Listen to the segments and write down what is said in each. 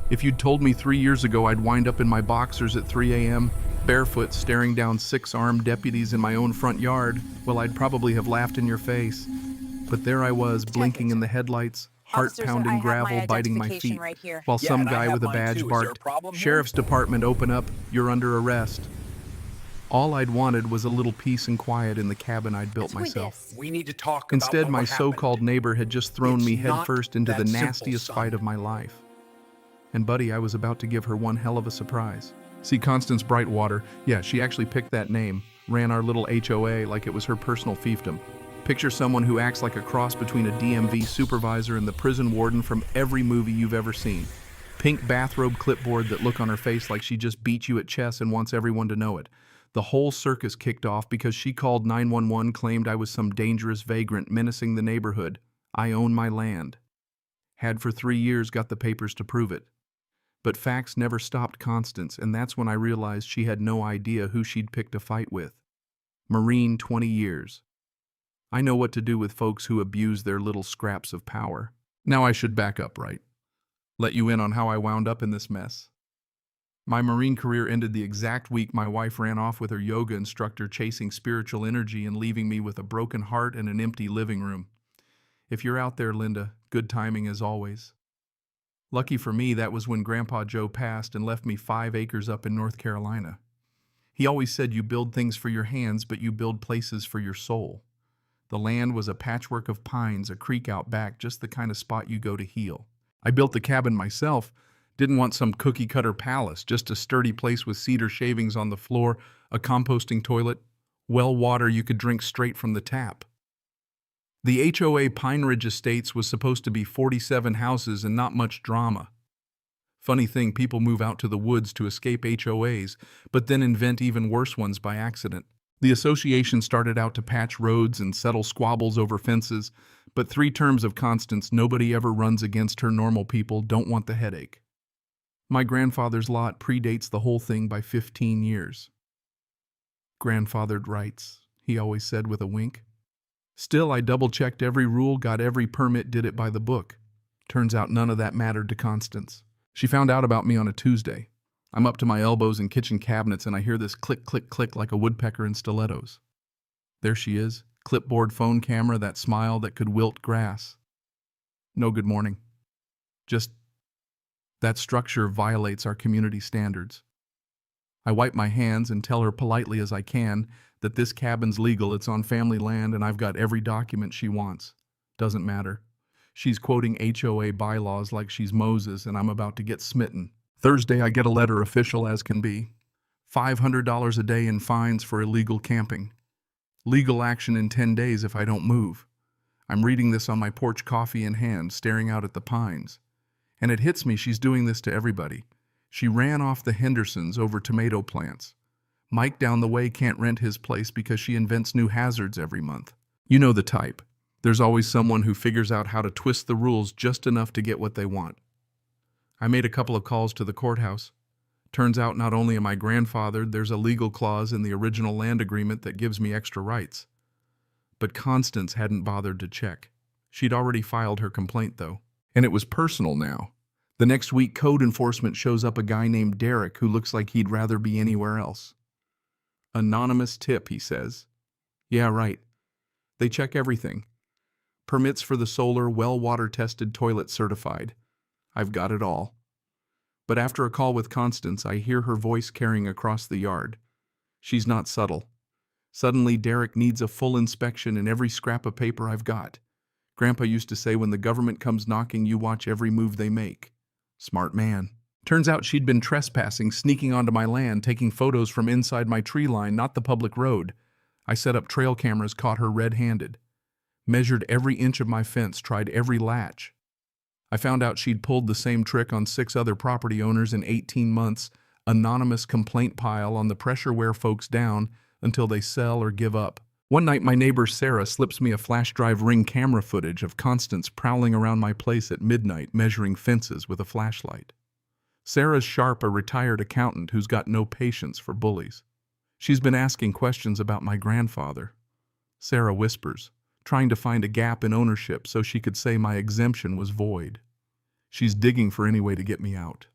If you'd told me 3 years ago I'd wind up in my boxers at 3 a.m., barefoot staring down 6 armed deputies in my own front yard, well, I'd probably have laughed in your face. But there I was, blinking in the headlights, Officers, I heart-pounding have my gravel biting my identification feet, right here. while Yeah, some and I guy have with a mine badge too. Is there a barked, problem here? "Sheriff's Department, open up, you're under arrest." All I'd wanted was a little peace and quiet in the cabin I'd built Let's read myself. this. We need to talk about Instead, my what so-called happened. neighbor had just thrown It's me not headfirst into the that simple, nastiest son. fight of my life. And buddy, I was about to give her one hell of a surprise. See, Constance Brightwater, yeah, she actually picked that name, ran our little HOA like it was her personal fiefdom. Picture someone who acts like a cross between a DMV supervisor and the prison warden from every movie you've ever seen. Pink bathrobe clipboard that look on her face like she just beat you at chess and wants everyone to know it. The whole circus kicked off because she called 911, claimed I was some dangerous vagrant menacing the neighborhood. I own my land. Had for 3 years, got the papers to prove it. But facts never stopped Constance, and that's when I realized she had no idea who she'd picked a fight with. Marine, 20 years. I know what to do with folks who abuse their little scraps of power. Now I should back up, right? Let you in on how I wound up in this mess. My Marine career ended the exact week my wife ran off with her yoga instructor, chasing spiritual energy and leaving me with a broken heart and an empty living room. If you're out there, Linda, good timing as always. Lucky for me, that was when Grandpa Joe passed and left me 5 acres up in North Carolina. He always said you build things for your hands, but you build places for your soul. The land was a patchwork of pines, a creek out back, just the kind of spot you go to heal. I built the cabin myself. Didn't want some cookie-cutter palace, just a sturdy place with cedar shavings on the floor, a composting toilet, well water you could drink straight from the tap. The HOA Pine Ridge Estates was supposed to be 47 houses and not much drama. Funny thing, people move out to the woods to escape HOAs, but then invent even worse ones by accident. The association started out to patch roads and settle squabbles over fences, but 3 terms of Constance, nobody ever runs against her, normal people don't want the headache. My grandfather's lot predates the whole thing by 15 years. Grandfathered rights, he always said with a wink. Still, I double-checked every rule, got every permit, did it by the book. Turns out none of that mattered to Constance. She found out about me on a Tuesday. I'm up to my elbows in kitchen cabinets and I hear this click, click, click like a woodpecker in stilettos. There she is, clipboard, phone camera, that smile that could wilt grass. No good morning. Just, that structure violates our community standards. I wipe my hands and tell her politely as I can that this cabin's legal, it's on family land, and I've got every document she wants. Doesn't matter. She's quoting HOA bylaws like she's Moses, and I'm about to get smitten. Thursday, I get a letter, official as can be. $500 a day in fines for illegal camping. Legal action in 10 days if I don't move. I'm reading this on my porch, coffee in hand, staring out at the pines. And it hits me she's doing this to everybody. She ran off the Hendersons over tomato plants. Mike down the way can't rent his place because she invents new hazards every month. You know the type. There's always someone who figures out how to twist the rules just enough to get what they want. I made a couple of calls to the courthouse. Turns out not only am I grandfathered, there's a legal clause in the original land agreement that gives me extra rights. But Constance hadn't bothered to check. She'd already filed her complaint, though. And it was personal now. The next week, code enforcement shows up a guy named Derek who looks like he'd rather be anywhere else. Anonymous tip, he says. Yeah, right. They check everything. Permits for the solar, well water-tested, toilet certified. I've got it all. But after a call with Constance, I hear her voice carrying across the yard. She's not subtle. Suddenly, Derek needs a full inspection in every scrap of paper I've got. Grandpa used to say when the government comes knocking, you watch every move they make. Smart man. Turns out she'd been trespassing, sneaking onto my land, taking photos from inside my tree line, not the public road. I set up trail cameras, caught her red-handed. Measured every inch of my fence, tried every latch. I found out she'd pulled the same trick on 6 other property owners in 18 months, anonymous complaint pile on the pressure wear folks down until they sell or give up. One night, my neighbor Sarah slips me a flash drive Ring camera footage of Constance prowling around my place at midnight, measuring fences with a flashlight. Sarah's sharp, a retired accountant who's got no patience for bullies. She's been asking questions about my grandfather. Sarah whispers, trying to find a gap in ownership so she could say my exemption was void. She's digging for any way to get me out.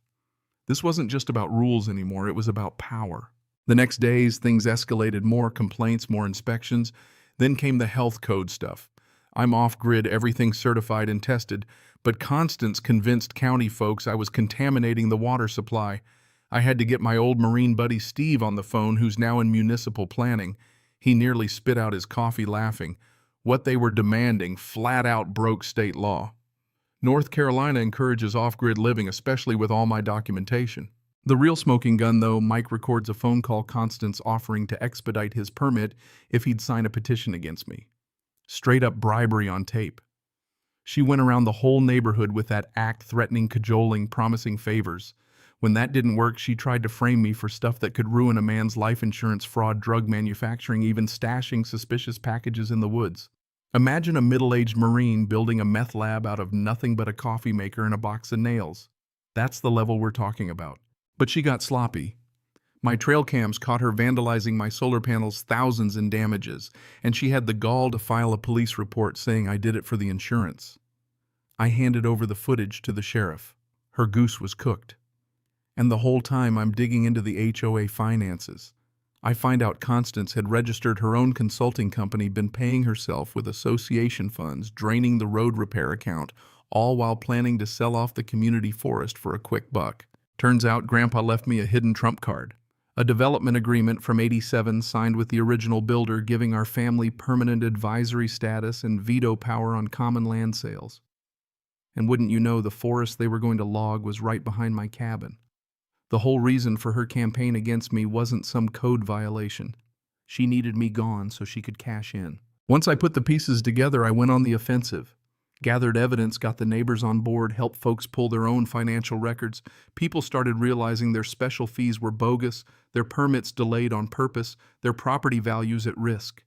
This wasn't just about rules anymore, it was about power. The next days, things escalated: more complaints, more inspections. Then came the health code stuff. I'm off-grid, everything certified and tested, but Constance convinced county folks I was contaminating the water supply. I had to get my old Marine buddy Steve on the phone, who's now in municipal planning. He nearly spit out his coffee laughing. What they were demanding flat out broke state law. North Carolina encourages off-grid living, especially with all my documentation. The real smoking gun, though: Mike records a phone call Constance offering to expedite his permit if he'd sign a petition against me. Straight up bribery on tape. She went around the whole neighborhood with that act, threatening, cajoling, promising favors. When that didn't work, she tried to frame me for stuff that could ruin a man's life: insurance fraud, drug manufacturing, even stashing suspicious packages in the woods. Imagine a middle-aged Marine building a meth lab out of nothing but a coffee maker and a box of nails. That's the level we're talking about. But she got sloppy. My trail cams caught her vandalizing my solar panels, thousands in damages, and she had the gall to file a police report saying I did it for the insurance. I handed over the footage to the sheriff. Her goose was cooked. And the whole time I'm digging into the HOA finances. I find out Constance had registered her own consulting company, been paying herself with association funds, draining the road repair account, all while planning to sell off the community forest for a quick buck. Turns out Grandpa left me a hidden trump card. A development agreement from '87 signed with the original builder, giving our family permanent advisory status and veto power on common land sales. And wouldn't you know, the forest they were going to log was right behind my cabin. The whole reason for her campaign against me wasn't some code violation. She needed me gone so she could cash in. Once I put the pieces together, I went on the offensive. Gathered evidence, got the neighbors on board, helped folks pull their own financial records. People started realizing their special fees were bogus, their permits delayed on purpose, their property values at risk.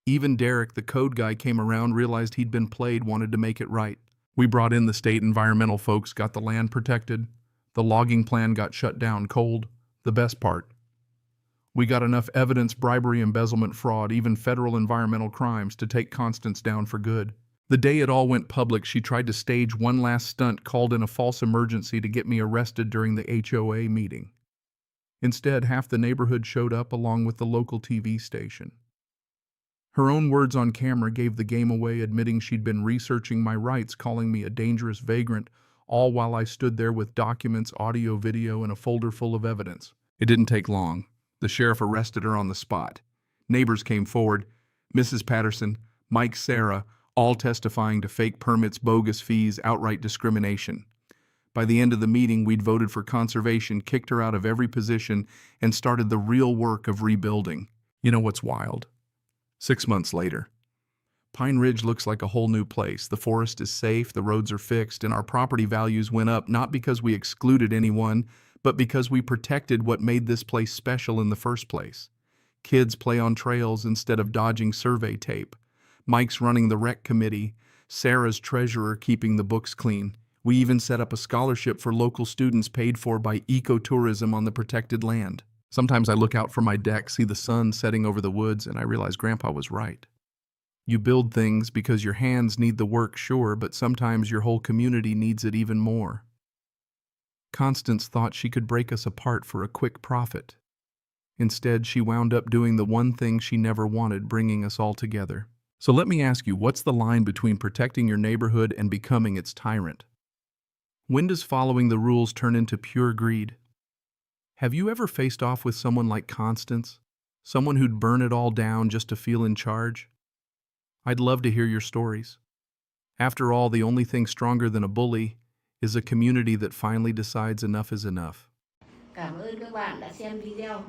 Even Derek, the code guy, came around, realized he'd been played, wanted to make it right. We brought in the state environmental folks, got the land protected. The logging plan got shut down cold. The best part: we got enough evidence, bribery, embezzlement, fraud, even federal environmental crimes, to take Constance down for good. The day it all went public, she tried to stage one last stunt, called in a false emergency to get me arrested during the HOA meeting. Instead, half the neighborhood showed up along with the local TV station. Her own words on camera gave the game away, admitting she'd been researching my rights, calling me a dangerous vagrant, all while I stood there with documents, audio, video, and a folder full of evidence. It didn't take long. The sheriff arrested her on the spot. Neighbors came forward: Mrs. Patterson, Mike, Sarah, all testifying to fake permits, bogus fees, outright discrimination. By the end of the meeting, we'd voted for conservation, kicked her out of every position, and started the real work of rebuilding. You know what's wild? 6 months later, Pine Ridge looks like a whole new place. The forest is safe, the roads are fixed, and our property values went up, not because we excluded anyone, but because we protected what made this place special in the first place. Kids play on trails instead of dodging survey tape. Mike's running the rec committee. Sarah's treasurer, keeping the books clean. We even set up a scholarship for local students paid for by ecotourism on the protected land. Sometimes I look out from my deck, see the sun setting over the woods, and I realize Grandpa was right. You build things because your hands need the work, sure, but sometimes your whole community needs it even more. Constance thought she could break us apart for a quick profit. Instead, she wound up doing the one thing she never wanted, bringing us all together. So let me ask you, what's the line between protecting your neighborhood and becoming its tyrant? When does following the rules turn into pure greed? Have you ever faced off with someone like Constance? Someone who'd burn it all down just to feel in charge? I'd love to hear your stories. After all, the only thing stronger than a bully is a community that finally decides enough is enough. Cảm ơn các bạn đã xem video.